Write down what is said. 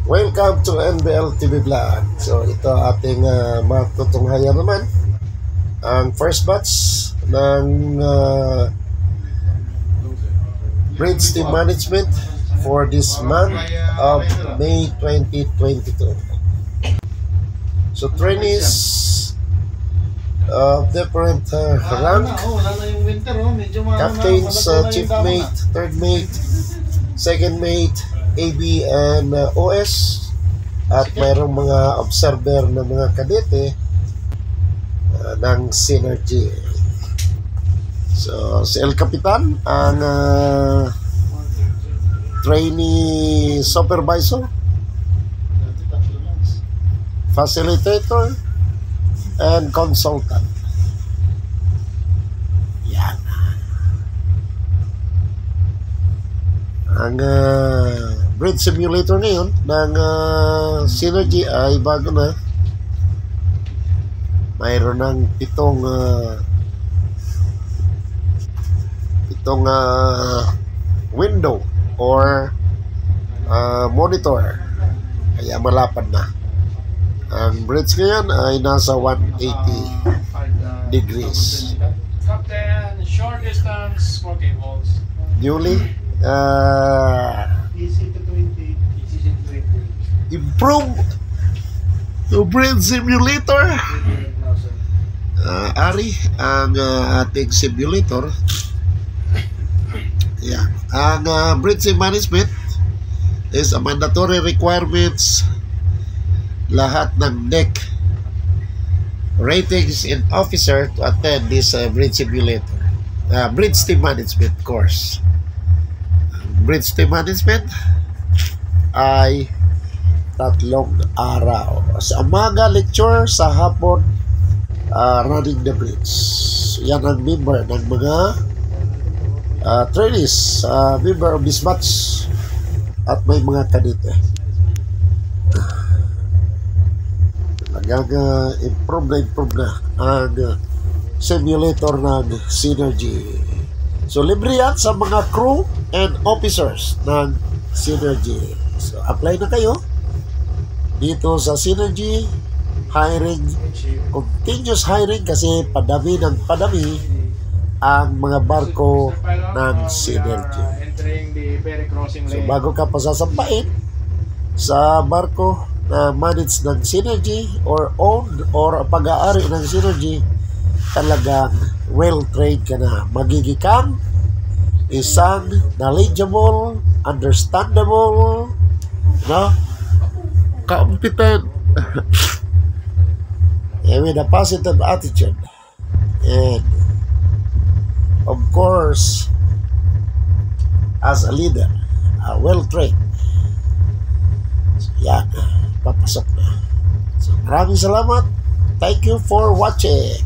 Welcome to NBL TV Vlog. So ito ating matutunghayan naman ang first batch ng bridge team management for this month of May 2022. So trainees of different rank, captains, chief mate, third mate, second mate, AB and OS, at mayroong mga observer na mga kadete ng Synergy. So si El Capitan ang trainee supervisor, facilitator, and consultant. Yan ang bridge simulator ngayon ng Synergy ay bago na. Mayroon ng pitong window or monitor, kaya malapad na. Ang bridge ngayon ay nasa 180 degrees. Captain, short distance, 4 cables. Newly Easy to 20. improve to bridge simulator. Ari ang ating simulator. Yeah. Ang bridge management is a mandatory requirements. Lahat ng deck ratings and officer to attend this bridge simulator, bridge team management course. Bridge team management ay 3 araw. Sa umaga lecture, sa hapon running the bridge. Yan ang member ng mga trainees, member of this batch, at may mga kadete. Improve na ang simulator ng Synergy. So libre yan sa mga crew and officers ng Synergy. So apply na kayo dito sa Synergy. Hiring, continuous hiring, kasi padami ng padami ang mga barko ng Synergy. So bago ka pasasampain sa barko na managed ng Synergy or owned or pag-aari ng Synergy, talagang well-trained ka na. Magiging kang isang knowledgeable, understandable, competent, and with a positive attitude, and of course as a leader, well-trained. So, yan, papasok na. So maraming salamat. Thank you for watching.